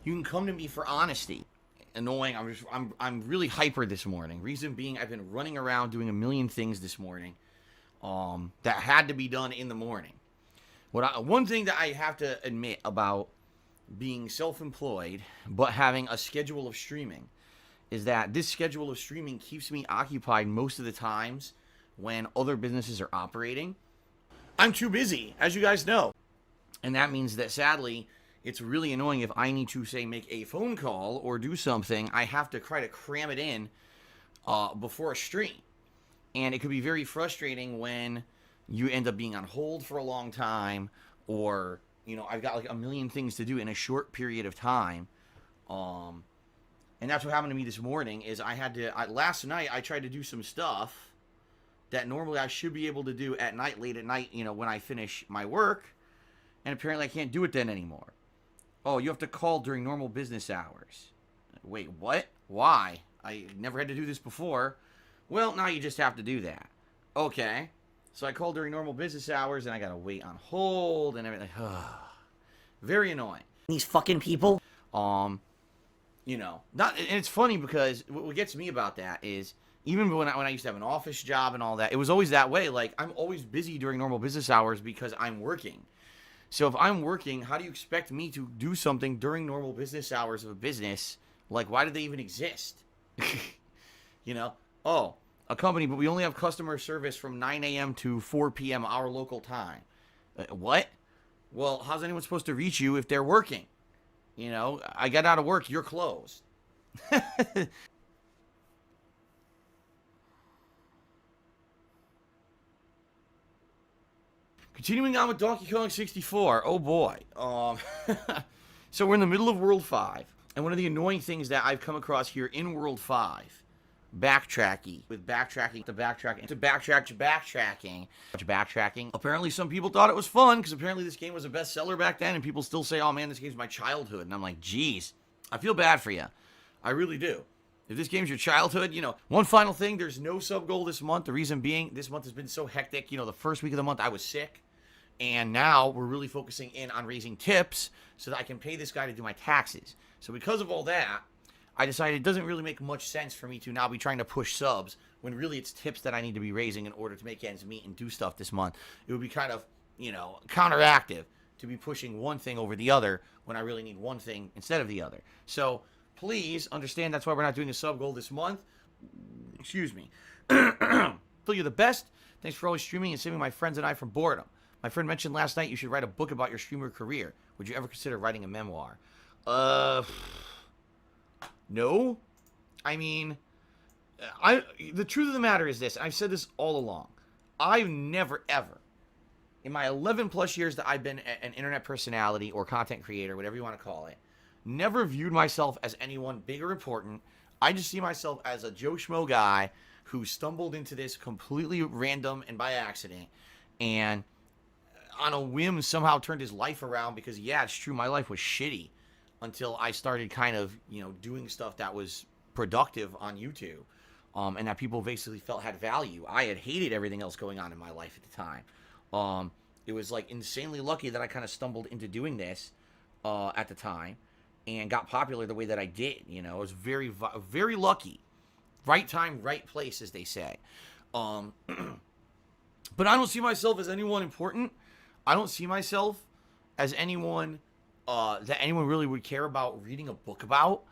You can come to me for honesty. Annoying. I'm really hyper this morning. Reason being, I've been running around doing a million things this morning that had to be done in the morning. One thing that I have to admit about being self-employed but having a schedule of streaming is that this schedule of streaming keeps me occupied most of the times when other businesses are operating. I'm too busy, as you guys know. And that means that, sadly, it's really annoying if I need to, say, make a phone call or do something. I have to try to cram it in before a stream. And it could be very frustrating when you end up being on hold for a long time, or, you know, I've got like a million things to do in a short period of time. And that's what happened to me this morning is last night I tried to do some stuff that normally I should be able to do at night, late at night, you know, when I finish my work. And apparently I can't do it then anymore. Oh, you have to call during normal business hours. Wait, what? Why? I never had to do this before. Well, now you just have to do that. Okay. So I called during normal business hours, and I gotta wait on hold and everything. Very annoying. These fucking people. You know, and it's funny because what gets me about that is even when I used to have an office job and all that, it was always that way. Like, I'm always busy during normal business hours because I'm working. So if I'm working, how do you expect me to do something during normal business hours of a business? Like, why do they even exist? You know? Oh, a company, but we only have customer service from 9 a.m. to 4 p.m. our local time. What? Well, how's anyone supposed to reach you if they're working? You know, I got out of work, you're closed. Continuing on with Donkey Kong 64. Oh boy. So we're in the middle of World 5. And one of the annoying things that I've come across here in World 5, backtracking. Apparently some people thought it was fun because apparently this game was a bestseller back then, and people still say, oh man, this game's my childhood. And I'm like, geez, I feel bad for you. I really do. If this game's your childhood, you know. One final thing, there's no sub goal this month. The reason being, this month has been so hectic. You know, the first week of the month I was sick. And now we're really focusing in on raising tips so that I can pay this guy to do my taxes. So because of all that, I decided it doesn't really make much sense for me to now be trying to push subs when really it's tips that I need to be raising in order to make ends meet and do stuff this month. It would be kind of, you know, counteractive to be pushing one thing over the other when I really need one thing instead of the other. So please understand that's why we're not doing a sub goal this month. Excuse me. Phil, you're the best. Thanks for always streaming and saving my friends and I from boredom. My friend mentioned last night you should write a book about your streamer career. Would you ever consider writing a memoir? No. I mean, the truth of the matter is this. I've said this all along. I've never, ever, in my 11 plus years that I've been an internet personality or content creator, whatever you want to call it, never viewed myself as anyone big or important. I just see myself as a Joe Schmo guy who stumbled into this completely random and by accident, and on a whim somehow turned his life around because, yeah, it's true, my life was shitty until I started kind of, you know, doing stuff that was productive on YouTube, and that people basically felt had value. I had hated everything else going on in my life at the time. It was like insanely lucky that I kind of stumbled into doing this at the time and got popular the way that I did. You know, I was very, very lucky. Right time, right place, as they say. But I don't see myself as anyone important. I don't see myself as anyone that anyone really would care about reading a book about.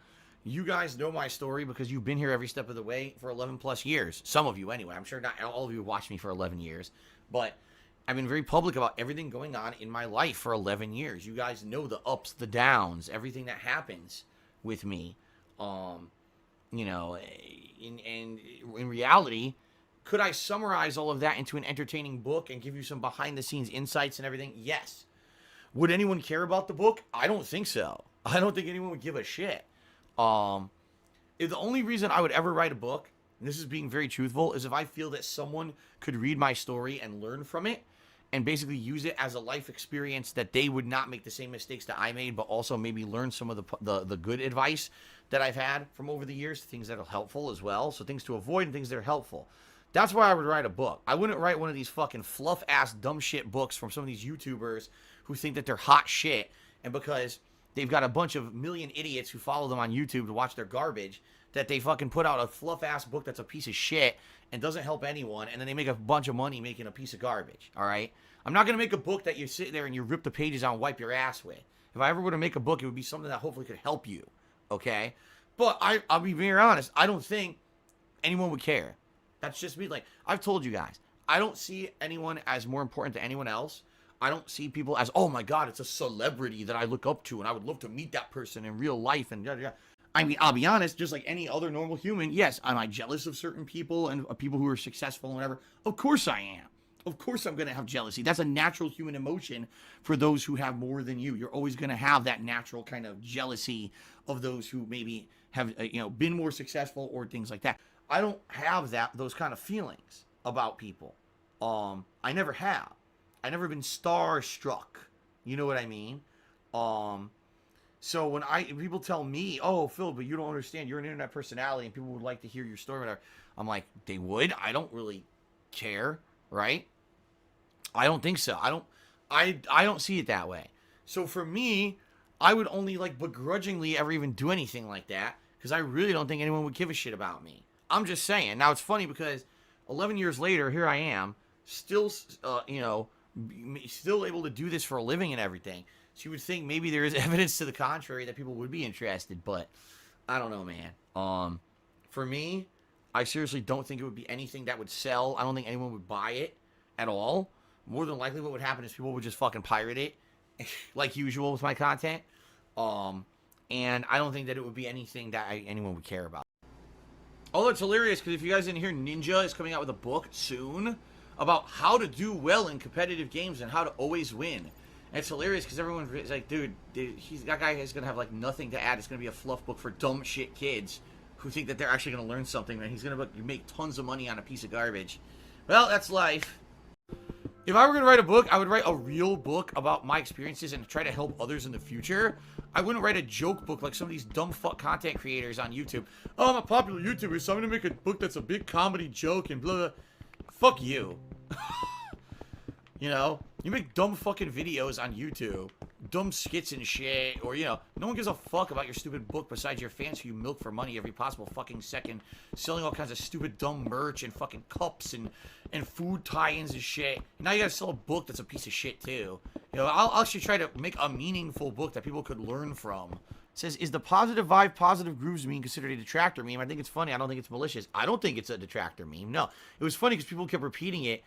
You guys know my story because you've been here every step of the way for 11 plus years. Some of you anyway. I'm sure not all of you watched me for 11 years. But I've been very public about everything going on in my life for 11 years. You guys know the ups, the downs, everything that happens with me. You know, in reality, could I summarize all of that into an entertaining book and give you some behind-the-scenes insights and everything? Yes. Would anyone care about the book? I don't think so. I don't think anyone would give a shit. If the only reason I would ever write a book, and this is being very truthful, is if I feel that someone could read my story and learn from it and basically use it as a life experience that they would not make the same mistakes that I made, but also maybe learn some of the good advice that I've had from over the years, things that are helpful as well. So things to avoid and things that are helpful. That's why I would write a book. I wouldn't write one of these fucking fluff-ass dumb shit books from some of these YouTubers who think that they're hot shit. And because they've got a bunch of million idiots who follow them on YouTube to watch their garbage, that they fucking put out a fluff-ass book that's a piece of shit and doesn't help anyone, and then they make a bunch of money making a piece of garbage, all right? I'm not going to make a book that you sit there and you rip the pages out and wipe your ass with. If I ever were to make a book, it would be something that hopefully could help you, okay? But I'll be very honest. I don't think anyone would care. That's just me. Like, I've told you guys, I don't see anyone as more important to anyone else. I don't see people as, oh my God, it's a celebrity that I look up to and I would love to meet that person in real life and yada, yada. I mean, I'll be honest, just like any other normal human, yes, am I jealous of certain people and people who are successful and whatever? Of course I am. Of course I'm going to have jealousy. That's a natural human emotion for those who have more than you. You're always going to have that natural kind of jealousy of those who maybe have, been more successful or things like that. I don't have those kind of feelings about people. I never have. I never been starstruck. You know what I mean? So when people tell me, oh, Phil, but you don't understand, you're an internet personality and people would like to hear your story, whatever. I'm like, they would? I don't really care, right? I don't think so. I don't see it that way. So for me, I would only like begrudgingly ever even do anything like that because I really don't think anyone would give a shit about me. I'm just saying. Now it's funny because 11 years later, here I am, still, still able to do this for a living and everything. So you would think maybe there is evidence to the contrary that people would be interested, but I don't know, man. For me, I seriously don't think it would be anything that would sell. I don't think anyone would buy it at all. More than likely what would happen is people would just fucking pirate it, like usual with my content. And I don't think that it would be anything that anyone would care about. Although it's hilarious because if you guys didn't hear, Ninja is coming out with a book soon about how to do well in competitive games and how to always win. And it's hilarious because everyone's like, dude, that guy is going to have like nothing to add. It's going to be a fluff book for dumb shit kids who think that they're actually going to learn something. And he's going to make tons of money on a piece of garbage. Well, that's life. If I were going to write a book, I would write a real book about my experiences and try to help others in the future. I wouldn't write a joke book like some of these dumb fuck content creators on YouTube. Oh, I'm a popular YouTuber, so I'm going to make a book that's a big comedy joke and blah, blah. Fuck you. You make dumb fucking videos on YouTube, dumb skits and shit, or, no one gives a fuck about your stupid book besides your fans who you milk for money every possible fucking second, selling all kinds of stupid dumb merch and fucking cups and food tie-ins and shit. And now you gotta sell a book that's a piece of shit too. I'll actually try to make a meaningful book that people could learn from. It says, is the positive vibe, positive grooves meme considered a detractor meme? I think it's funny. I don't think it's malicious. I don't think it's a detractor meme. No. It was funny because people kept repeating it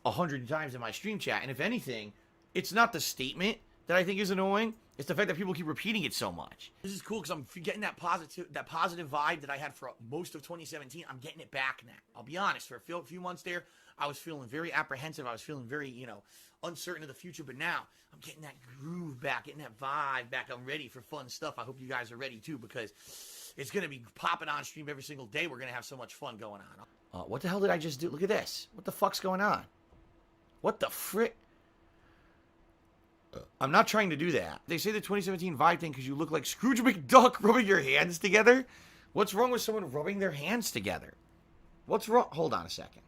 100 times in my stream chat, and if anything, it's not the statement that I think is annoying, it's the fact that people keep repeating it so much. This is cool because I'm getting that positive vibe that I had for most of 2017. I'm getting it back now. I'll be honest, for a few months there, I was feeling very apprehensive. I was feeling very, uncertain of the future, but now I'm getting that groove back, getting that vibe back. I'm ready for fun stuff. I hope you guys are ready too, because it's going to be popping on stream every single day. We're going to have so much fun going on. What the hell did I just do? Look at this. What the fuck's going on? What the frick? I'm not trying to do that. They say the 2017 vibe thing because you look like Scrooge McDuck rubbing your hands together. What's wrong with someone rubbing their hands together? What's wrong? Hold on a second.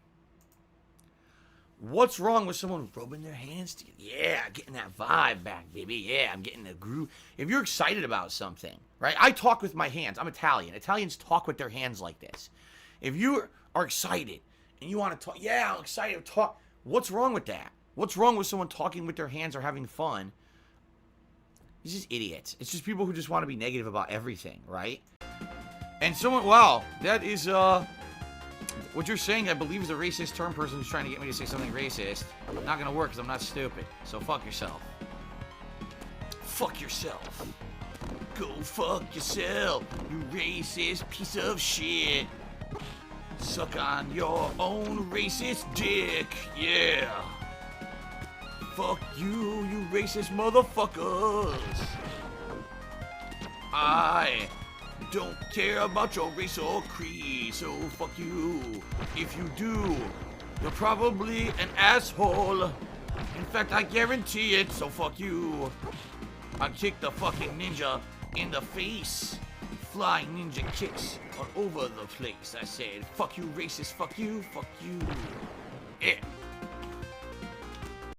What's wrong with someone rubbing their hands together? Yeah, getting that vibe back, baby. Yeah, I'm getting the groove. If you're excited about something, right? I talk with my hands. I'm Italian. Italians talk with their hands like this. If you are excited and you want to talk, yeah, I'm excited to talk. What's wrong with that? What's wrong with someone talking with their hands or having fun? It's just idiots. It's just people who just want to be negative about everything, right? And someone, wow, that is, what you're saying, I believe, is a racist term. Person who's trying to get me to say something racist. Not gonna work because I'm not stupid. So fuck yourself. Fuck yourself. Go fuck yourself, you racist piece of shit. Suck on your own racist dick, yeah. Fuck you, you racist motherfuckers. I don't care about your race or creed, so fuck you. If you do, you're probably an asshole. In fact, I guarantee it, so fuck you. I kicked the fucking ninja in the face. Flying ninja kicks all over the place. I said, fuck you, racist, fuck you, fuck you. Yeah.